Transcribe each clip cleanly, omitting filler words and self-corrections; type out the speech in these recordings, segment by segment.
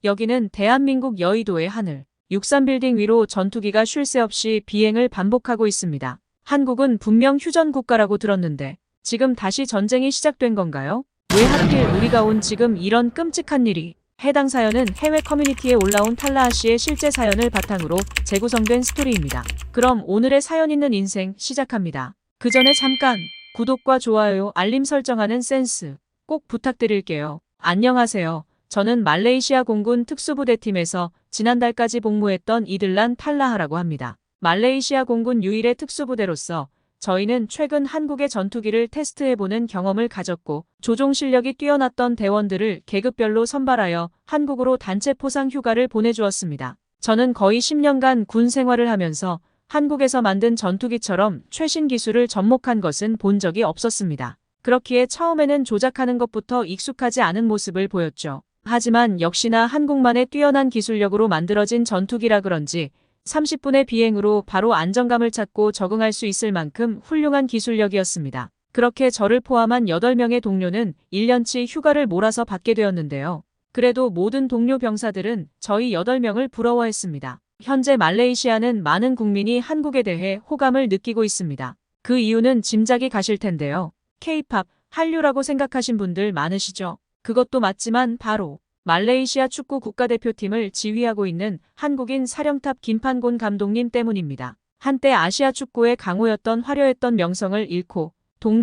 여기는 대한민국 여의도의 하늘. 63빌딩 위로 전투기가 쉴 새 없이 비행을 반복하고 있습니다. 한국은 분명 휴전 국가라고 들었는데 지금 다시 전쟁이 시작된 건가요? 왜 하필 우리가 온 지금 이런 끔찍한 일이? 해당 사연은 해외 커뮤니티에 올라온 탈라하 씨의 실제 사연을 바탕으로 재구성된 스토리입니다. 그럼 오늘의 사연 있는 인생 시작합니다. 그 전에 잠깐 구독과 좋아요, 알림 설정하는 센스 꼭 부탁드릴게요. 안녕하세요. 저는 말레이시아 공군 특수부대팀에서 지난달까지 복무했던 이들란 탈라하라고 합니다. 말레이시아 공군 유일의 특수부대로서 저희는 최근 한국의 전투기를 테스트해보는 경험을 가졌고 조종 실력이 뛰어났던 대원들을 계급별로 선발하여 한국으로 단체 포상 휴가를 보내주었습니다. 저는 거의 10년간 군 생활을 하면서 한국에서 만든 전투기처럼 최신 기술을 접목한 것은 본 적이 없었습니다. 그렇기에 처음에는 조작하는 것부터 익숙하지 않은 모습을 보였죠. 하지만 역시나 한국만의 뛰어난 기술력으로 만들어진 전투기라 그런지 30분의 비행으로 바로 안정감을 찾고 적응할 수 있을 만큼 훌륭한 기술력이었습니다. 그렇게 저를 포함한 8명의 동료는 1년치 휴가를 몰아서 받게 되었는데요. 그래도 모든 동료 병사들은 저희 8명을 부러워했습니다. 현재 말레이시아는 많은 국민이 한국에 대해 호감을 느끼고 있습니다. 그 이유는 짐작이 가실 텐데요. K-팝, 한류라고 생각하신 분들 많으시죠? 그것도 맞지만 바로 말레이시아 축구 국가대표팀을 지휘하고 있는 한국인 사령탑 김판곤 감독님 때문입니다. 한때 아시아 축구의 강호였던 화려했던 명성을 잃고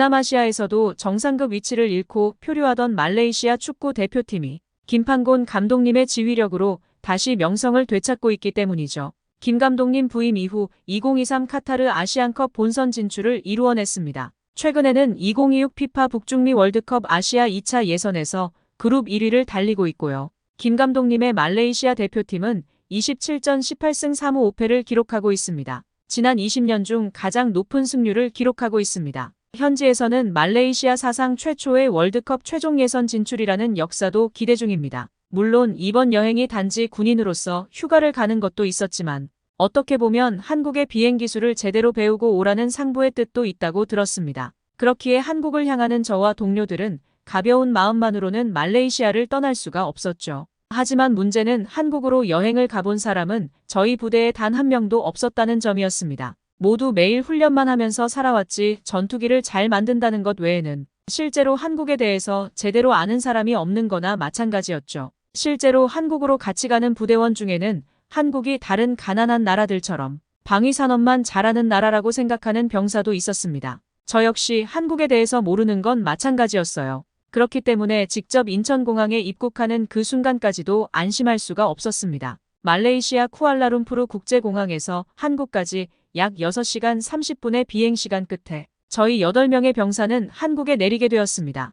동남아시아에서도 정상급 위치를 잃고 표류하던 말레이시아 축구 대표팀이 김판곤 감독님의 지휘력으로 다시 명성을 되찾고 있기 때문이죠. 김 감독님 부임 이후 2023 카타르 아시안컵 본선 진출을 이루어냈습니다. 최근에는 2026 피파 북중미 월드컵 아시아 2차 예선에서 그룹 1위를 달리고 있고요. 김 감독님의 말레이시아 대표팀은 27전 18승 3무 5패를 기록하고 있습니다. 지난 20년 중 가장 높은 승률을 기록하고 있습니다. 현지에서는 말레이시아 사상 최초의 월드컵 최종 예선 진출이라는 역사도 기대 중입니다. 물론 이번 여행이 단지 군인으로서 휴가를 가는 것도 있었지만 어떻게 보면 한국의 비행 기술을 제대로 배우고 오라는 상부의 뜻도 있다고 들었습니다. 그렇기에 한국을 향하는 저와 동료들은 가벼운 마음만으로는 말레이시아를 떠날 수가 없었죠. 하지만 문제는 한국으로 여행을 가본 사람은 저희 부대에 단 한 명도 없었다는 점이었습니다. 모두 매일 훈련만 하면서 살아왔지 전투기를 잘 만든다는 것 외에는 실제로 한국에 대해서 제대로 아는 사람이 없는 거나 마찬가지였죠. 실제로 한국으로 같이 가는 부대원 중에는 한국이 다른 가난한 나라들처럼 방위산업만 잘하는 나라라고 생각하는 병사도 있었습니다. 저 역시 한국에 대해서 모르는 건 마찬가지였어요. 그렇기 때문에 직접 인천공항에 입국하는 그 순간까지도 안심할 수가 없었습니다. 말레이시아 쿠알라룸푸르 국제공항에서 한국까지 약 6시간 30분의 비행시간 끝에 저희 8명의 병사는 한국에 내리게 되었습니다.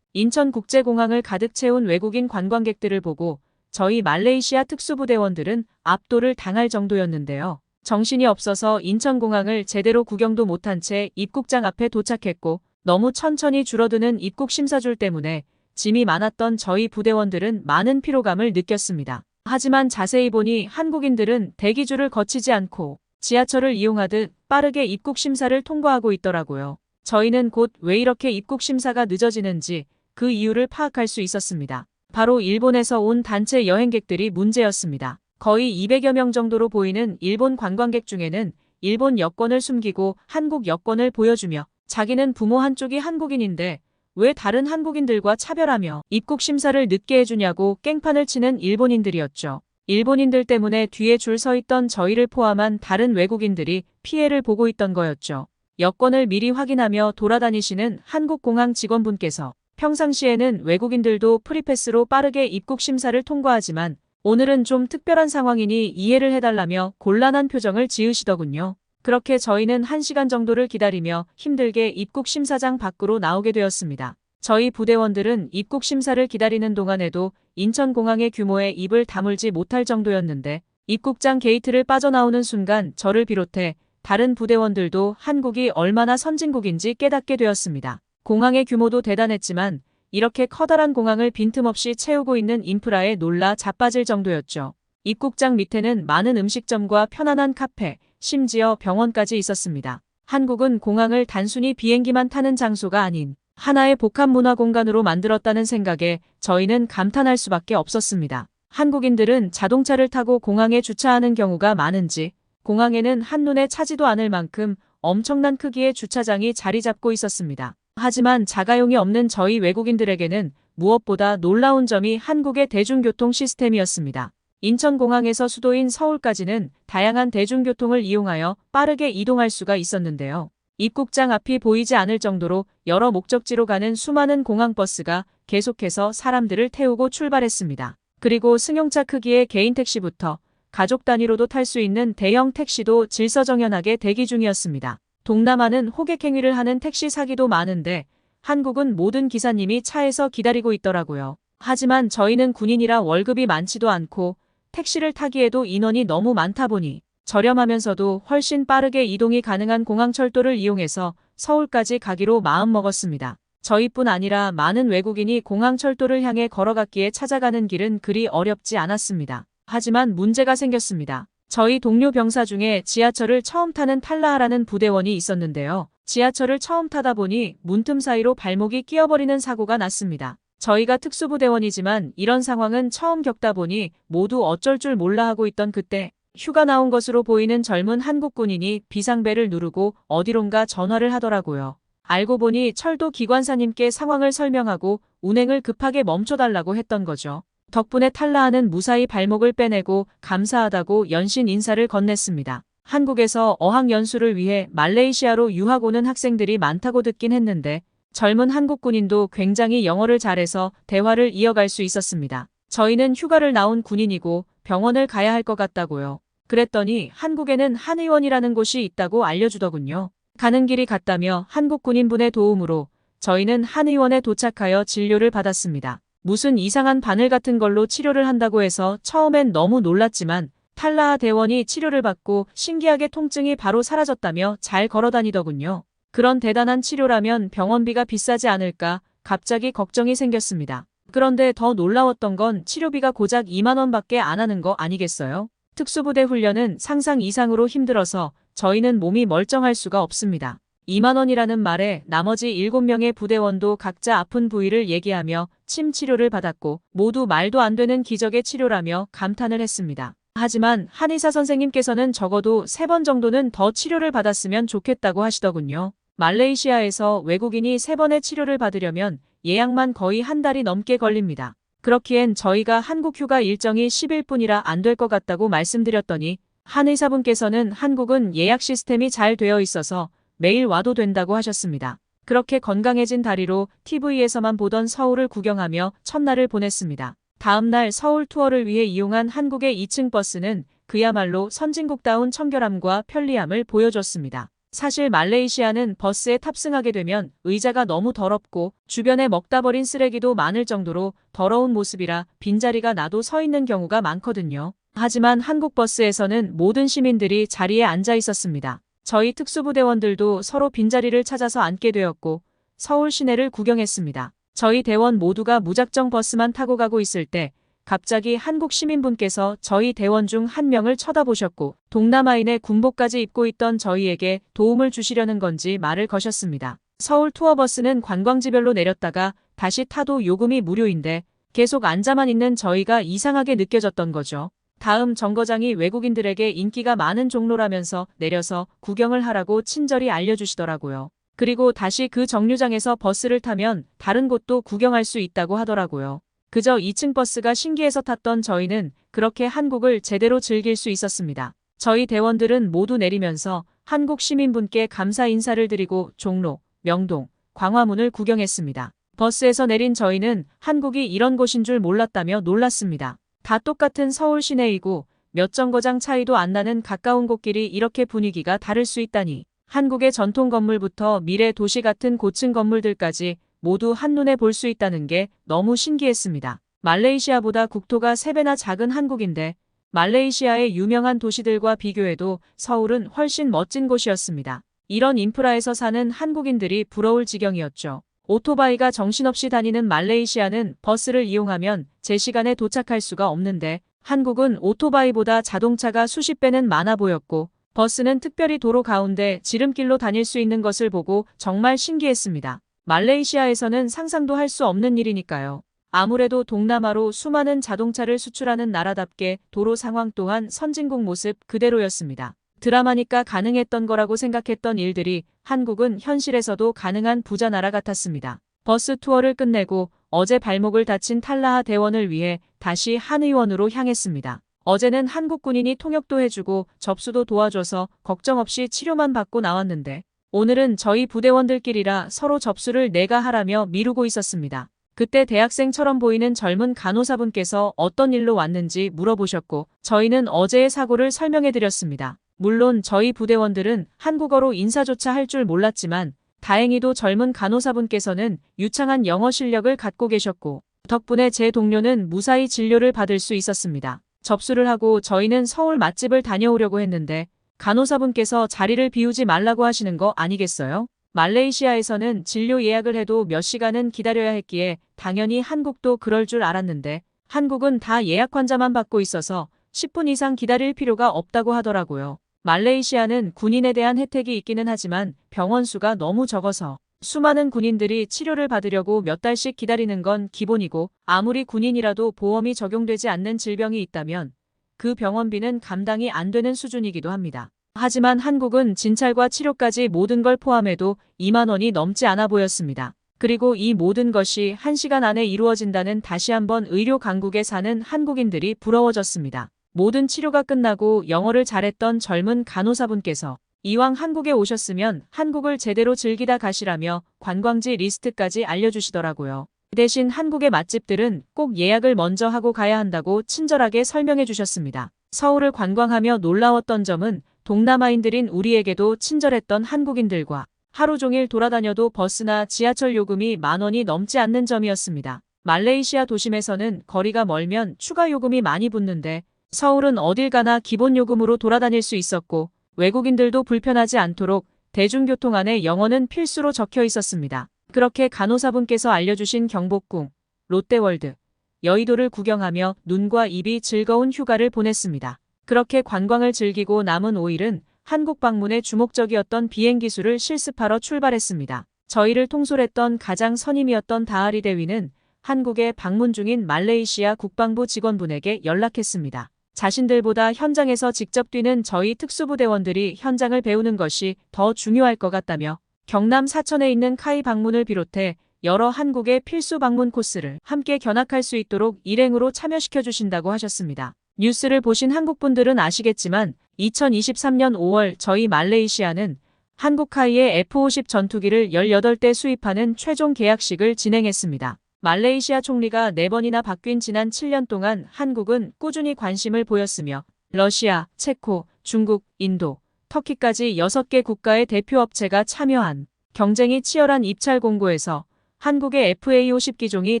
인천국제공항을 가득 채운 외국인 관광객들을 보고 저희 말레이시아 특수부대원들은 압도를 당할 정도였는데요. 정신이 없어서 인천공항을 제대로 구경도 못한 채 입국장 앞에 도착했고 너무 천천히 줄어드는 입국 심사줄 때문에 짐이 많았던 저희 부대원들은 많은 피로감을 느꼈습니다. 하지만 자세히 보니 한국인들은 대기줄을 거치지 않고 지하철을 이용하듯 빠르게 입국 심사를 통과하고 있더라고요. 저희는 곧 왜 이렇게 입국 심사가 늦어지는지 그 이유를 파악할 수 있었습니다. 바로 일본에서 온 단체 여행객들이 문제였습니다. 거의 200여 명 정도로 보이는 일본 관광객 중에는 일본 여권을 숨기고 한국 여권을 보여주며 자기는 부모 한쪽이 한국인인데 왜 다른 한국인들과 차별하며 입국 심사를 늦게 해주냐고 깽판을 치는 일본인들이었죠. 일본인들 때문에 뒤에 줄 서 있던 저희를 포함한 다른 외국인들이 피해를 보고 있던 거였죠. 여권을 미리 확인하며 돌아다니시는 한국공항 직원분께서 평상시에는 외국인들도 프리패스로 빠르게 입국 심사를 통과하지만 오늘은 좀 특별한 상황이니 이해를 해달라며 곤란한 표정을 지으시더군요. 그렇게 저희는 1시간 정도를 기다리며 힘들게 입국 심사장 밖으로 나오게 되었습니다. 저희 부대원들은 입국 심사를 기다리는 동안에도 인천공항의 규모에 입을 다물지 못할 정도였는데 입국장 게이트를 빠져나오는 순간 저를 비롯해 다른 부대원들도 한국이 얼마나 선진국인지 깨닫게 되었습니다. 공항의 규모도 대단했지만 이렇게 커다란 공항을 빈틈없이 채우고 있는 인프라에 놀라 자빠질 정도였죠. 입국장 밑에는 많은 음식점과 편안한 카페, 심지어 병원까지 있었습니다. 한국은 공항을 단순히 비행기만 타는 장소가 아닌 하나의 복합 문화 공간으로 만들었다는 생각에 저희는 감탄할 수밖에 없었습니다. 한국인들은 자동차를 타고 공항에 주차하는 경우가 많은지 공항에는 한눈에 차지도 않을 만큼 엄청난 크기의 주차장이 자리 잡고 있었습니다. 하지만 자가용이 없는 저희 외국인들에게는 무엇보다 놀라운 점이 한국의 대중교통 시스템이었습니다. 인천공항에서 수도인 서울까지는 다양한 대중교통을 이용하여 빠르게 이동할 수가 있었는데요. 입국장 앞이 보이지 않을 정도로 여러 목적지로 가는 수많은 공항버스가 계속해서 사람들을 태우고 출발했습니다. 그리고 승용차 크기의 개인 택시부터 가족 단위로도 탈 수 있는 대형 택시도 질서정연하게 대기 중이었습니다. 동남아는 호객 행위를 하는 택시 사기도 많은데 한국은 모든 기사님이 차에서 기다리고 있더라고요. 하지만 저희는 군인이라 월급이 많지도 않고 택시를 타기에도 인원이 너무 많다 보니 저렴하면서도 훨씬 빠르게 이동이 가능한 공항철도를 이용해서 서울까지 가기로 마음먹었습니다. 저희뿐 아니라 많은 외국인이 공항철도를 향해 걸어갔기에 찾아가는 길은 그리 어렵지 않았습니다. 하지만 문제가 생겼습니다. 저희 동료 병사 중에 지하철을 처음 타는 탈라하라는 부대원이 있었는데요. 지하철을 처음 타다 보니 문틈 사이로 발목이 끼어버리는 사고가 났습니다. 저희가 특수부대원이지만 이런 상황은 처음 겪다 보니 모두 어쩔 줄 몰라 하고 있던 그때 휴가 나온 것으로 보이는 젊은 한국 군인이 비상벨을 누르고 어디론가 전화를 하더라고요. 알고 보니 철도 기관사님께 상황을 설명하고 운행을 급하게 멈춰달라고 했던 거죠. 덕분에 탈라하는 무사히 발목을 빼내고 감사하다고 연신 인사를 건넸습니다. 한국에서 어학연수를 위해 말레이시아로 유학 오는 학생들이 많다고 듣긴 했는데 젊은 한국 군인도 굉장히 영어를 잘해서 대화를 이어갈 수 있었습니다. 저희는 휴가를 나온 군인이고 병원을 가야 할 것 같다고요. 그랬더니 한국에는 한의원이라는 곳이 있다고 알려주더군요. 가는 길이 같다며 한국 군인분의 도움으로 저희는 한의원에 도착하여 진료를 받았습니다. 무슨 이상한 바늘 같은 걸로 치료를 한다고 해서 처음엔 너무 놀랐지만 탈라하 대원이 치료를 받고 신기하게 통증이 바로 사라졌다며 잘 걸어다니더군요. 그런 대단한 치료라면 병원비가 비싸지 않을까 갑자기 걱정이 생겼습니다. 그런데 더 놀라웠던 건 치료비가 고작 2만 원밖에 안 하는 거 아니겠어요? 특수부대 훈련은 상상 이상으로 힘들어서 저희는 몸이 멀쩡할 수가 없습니다. 2만 원이라는 말에 나머지 7명의 부대원도 각자 아픈 부위를 얘기하며 침 치료를 받았고 모두 말도 안 되는 기적의 치료라며 감탄을 했습니다. 하지만 한의사 선생님께서는 적어도 3번 정도는 더 치료를 받았으면 좋겠다고 하시더군요. 말레이시아에서 외국인이 3번의 치료를 받으려면 예약만 거의 한 달이 넘게 걸립니다. 그렇기엔 저희가 한국 휴가 일정이 10일뿐이라 안 될 것 같다고 말씀드렸더니 한의사분께서는 한국은 예약 시스템이 잘 되어 있어서 매일 와도 된다고 하셨습니다. 그렇게 건강해진 다리로 TV에서만 보던 서울을 구경하며 첫날을 보냈습니다. 다음날 서울 투어를 위해 이용한 한국의 2층 버스는 그야말로 선진국다운 청결함과 편리함을 보여줬습니다. 사실 말레이시아는 버스에 탑승하게 되면 의자가 너무 더럽고 주변에 먹다 버린 쓰레기도 많을 정도로 더러운 모습이라 빈자리가 나도 서 있는 경우가 많거든요. 하지만 한국 버스에서는 모든 시민들이 자리에 앉아 있었습니다. 저희 특수부대원들도 서로 빈자리를 찾아서 앉게 되었고 서울 시내를 구경했습니다. 저희 대원 모두가 무작정 버스만 타고 가고 있을 때 갑자기 한국 시민분께서 저희 대원 중 한 명을 쳐다보셨고 동남아인의 군복까지 입고 있던 저희에게 도움을 주시려는 건지 말을 거셨습니다. 서울 투어버스는 관광지별로 내렸다가 다시 타도 요금이 무료인데 계속 앉아만 있는 저희가 이상하게 느껴졌던 거죠. 다음 정거장이 외국인들에게 인기가 많은 종로라면서 내려서 구경을 하라고 친절히 알려주시더라고요. 그리고 다시 그 정류장에서 버스를 타면 다른 곳도 구경할 수 있다고 하더라고요. 그저 2층 버스가 신기해서 탔던 저희는 그렇게 한국을 제대로 즐길 수 있었습니다. 저희 대원들은 모두 내리면서 한국 시민분께 감사 인사를 드리고 종로, 명동, 광화문을 구경했습니다. 버스에서 내린 저희는 한국이 이런 곳인 줄 몰랐다며 놀랐습니다. 다 똑같은 서울 시내이고 몇 정거장 차이도 안 나는 가까운 곳끼리 이렇게 분위기가 다를 수 있다니. 한국의 전통 건물부터 미래 도시 같은 고층 건물들까지 모두 한눈에 볼 수 있다는 게 너무 신기했습니다. 말레이시아보다 국토가 3배나 작은 한국인데 말레이시아의 유명한 도시들과 비교해도 서울은 훨씬 멋진 곳이었습니다. 이런 인프라에서 사는 한국인들이 부러울 지경이었죠. 오토바이가 정신없이 다니는 말레이시아는 버스를 이용하면 제 시간에 도착할 수가 없는데 한국은 오토바이보다 자동차가 수십 배는 많아 보였고 버스는 특별히 도로 가운데 지름길로 다닐 수 있는 것을 보고 정말 신기했습니다. 말레이시아에서는 상상도 할 수 없는 일이니까요. 아무래도 동남아로 수많은 자동차를 수출하는 나라답게 도로 상황 또한 선진국 모습 그대로였습니다. 드라마니까 가능했던 거라고 생각했던 일들이 한국은 현실에서도 가능한 부자 나라 같았습니다. 버스 투어를 끝내고 어제 발목을 다친 탈라하 대원을 위해 다시 한의원으로 향했습니다. 어제는 한국 군인이 통역도 해주고 접수도 도와줘서 걱정 없이 치료만 받고 나왔는데 오늘은 저희 부대원들끼리라 서로 접수를 내가 하라며 미루고 있었습니다. 그때 대학생처럼 보이는 젊은 간호사분께서 어떤 일로 왔는지 물어보셨고 저희는 어제의 사고를 설명해드렸습니다. 물론 저희 부대원들은 한국어로 인사조차 할 줄 몰랐지만 다행히도 젊은 간호사분께서는 유창한 영어 실력을 갖고 계셨고 덕분에 제 동료는 무사히 진료를 받을 수 있었습니다. 접수를 하고 저희는 서울 맛집을 다녀오려고 했는데 간호사분께서 자리를 비우지 말라고 하시는 거 아니겠어요? 말레이시아에서는 진료 예약을 해도 몇 시간은 기다려야 했기에 당연히 한국도 그럴 줄 알았는데 한국은 다 예약 환자만 받고 있어서 10분 이상 기다릴 필요가 없다고 하더라고요. 말레이시아는 군인에 대한 혜택이 있기는 하지만 병원 수가 너무 적어서 수많은 군인들이 치료를 받으려고 몇 달씩 기다리는 건 기본이고 아무리 군인이라도 보험이 적용되지 않는 질병이 있다면 그 병원비는 감당이 안 되는 수준이기도 합니다. 하지만 한국은 진찰과 치료까지 모든 걸 포함해도 2만 원이 넘지 않아 보였습니다. 그리고 이 모든 것이 1시간 안에 이루어진다는 다시 한번 의료 강국에 사는 한국인들이 부러워졌습니다. 모든 치료가 끝나고 영어를 잘했던 젊은 간호사분께서 이왕 한국에 오셨으면 한국을 제대로 즐기다 가시라며 관광지 리스트까지 알려주시더라고요. 대신 한국의 맛집들은 꼭 예약을 먼저 하고 가야 한다고 친절하게 설명해 주셨습니다. 서울을 관광하며 놀라웠던 점은 동남아인들인 우리에게도 친절했던 한국인들과 하루 종일 돌아다녀도 버스나 지하철 요금이 10,000원이 넘지 않는 점이었습니다. 말레이시아 도심에서는 거리가 멀면 추가 요금이 많이 붙는데 서울은 어딜 가나 기본 요금으로 돌아다닐 수 있었고 외국인들도 불편하지 않도록 대중교통 안에 영어는 필수로 적혀 있었습니다. 그렇게 간호사분께서 알려주신 경복궁, 롯데월드, 여의도를 구경하며 눈과 입이 즐거운 휴가를 보냈습니다. 그렇게 관광을 즐기고 남은 5일은 한국 방문에 주목적이었던 비행 기술을 실습하러 출발했습니다. 저희를 통솔했던 가장 선임이었던 다하리 대위는 한국에 방문 중인 말레이시아 국방부 직원분에게 연락했습니다. 자신들보다 현장에서 직접 뛰는 저희 특수부대원들이 현장을 배우는 것이 더 중요할 것 같다며 경남 사천에 있는 카이 방문을 비롯해 여러 한국의 필수 방문 코스를 함께 견학할 수 있도록 일행으로 참여시켜 주신다고 하셨습니다. 뉴스를 보신 한국분들은 아시겠지만 2023년 5월 저희 말레이시아는 한국 카이의 F-50 전투기를 18대 수입하는 최종 계약식을 진행했습니다. 말레이시아 총리가 4번이나 바뀐 지난 7년 동안 한국은 꾸준히 관심을 보였으며 러시아, 체코, 중국, 인도, 터키까지 6개 국가의 대표업체가 참여한 경쟁이 치열한 입찰 공고에서 한국의 FA-50 기종이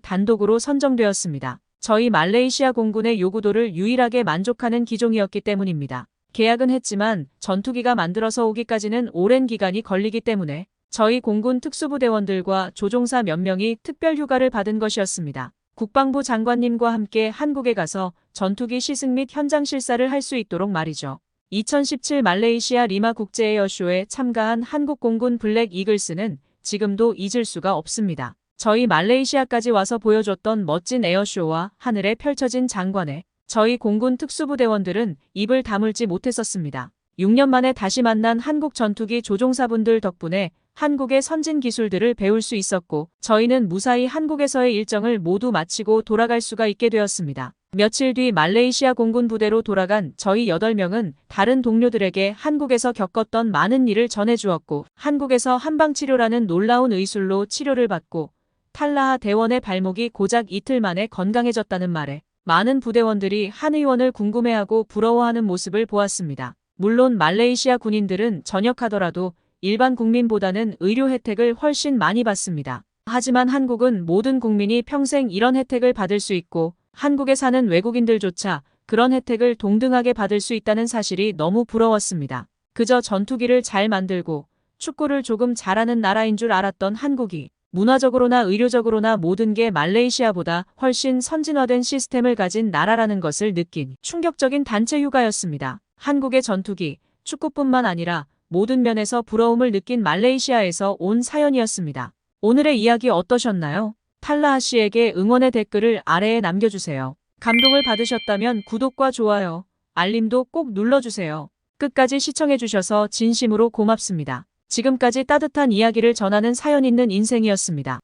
단독으로 선정되었습니다. 저희 말레이시아 공군의 요구도를 유일하게 만족하는 기종이었기 때문입니다. 계약은 했지만 전투기가 만들어서 오기까지는 오랜 기간이 걸리기 때문에 저희 공군 특수부대원들과 조종사 몇 명이 특별 휴가를 받은 것이었습니다. 국방부 장관님과 함께 한국에 가서 전투기 시승 및 현장 실사를 할 수 있도록 말이죠. 2017 말레이시아 리마 국제에어쇼에 참가한 한국 공군 블랙 이글스는 지금도 잊을 수가 없습니다. 저희 말레이시아까지 와서 보여줬던 멋진 에어쇼와 하늘에 펼쳐진 장관에 저희 공군 특수부대원들은 입을 다물지 못했었습니다. 6년 만에 다시 만난 한국 전투기 조종사분들 덕분에 한국의 선진 기술들을 배울 수 있었고 저희는 무사히 한국에서의 일정을 모두 마치고 돌아갈 수가 있게 되었습니다. 며칠 뒤 말레이시아 공군 부대로 돌아간 저희 8명은 다른 동료들에게 한국에서 겪었던 많은 일을 전해주었고 한국에서 한방치료라는 놀라운 의술로 치료를 받고 탈라하 대원의 발목이 고작 이틀 만에 건강해졌다는 말에 많은 부대원들이 한의원을 궁금해하고 부러워하는 모습을 보았습니다. 물론 말레이시아 군인들은 전역하더라도 일반 국민보다는 의료 혜택을 훨씬 많이 받습니다. 하지만 한국은 모든 국민이 평생 이런 혜택을 받을 수 있고 한국에 사는 외국인들조차 그런 혜택을 동등하게 받을 수 있다는 사실이 너무 부러웠습니다. 그저 전투기를 잘 만들고 축구를 조금 잘하는 나라인 줄 알았던 한국이 문화적으로나 의료적으로나 모든 게 말레이시아보다 훨씬 선진화된 시스템을 가진 나라라는 것을 느낀 충격적인 단체 휴가였습니다. 한국의 전투기, 축구뿐만 아니라 모든 면에서 부러움을 느낀 말레이시아에서 온 사연이었습니다. 오늘의 이야기 어떠셨나요? 탈라하 씨에게 응원의 댓글을 아래에 남겨주세요. 감동을 받으셨다면 구독과 좋아요, 알림도 꼭 눌러주세요. 끝까지 시청해주셔서 진심으로 고맙습니다. 지금까지 따뜻한 이야기를 전하는 사연 있는 인생이었습니다.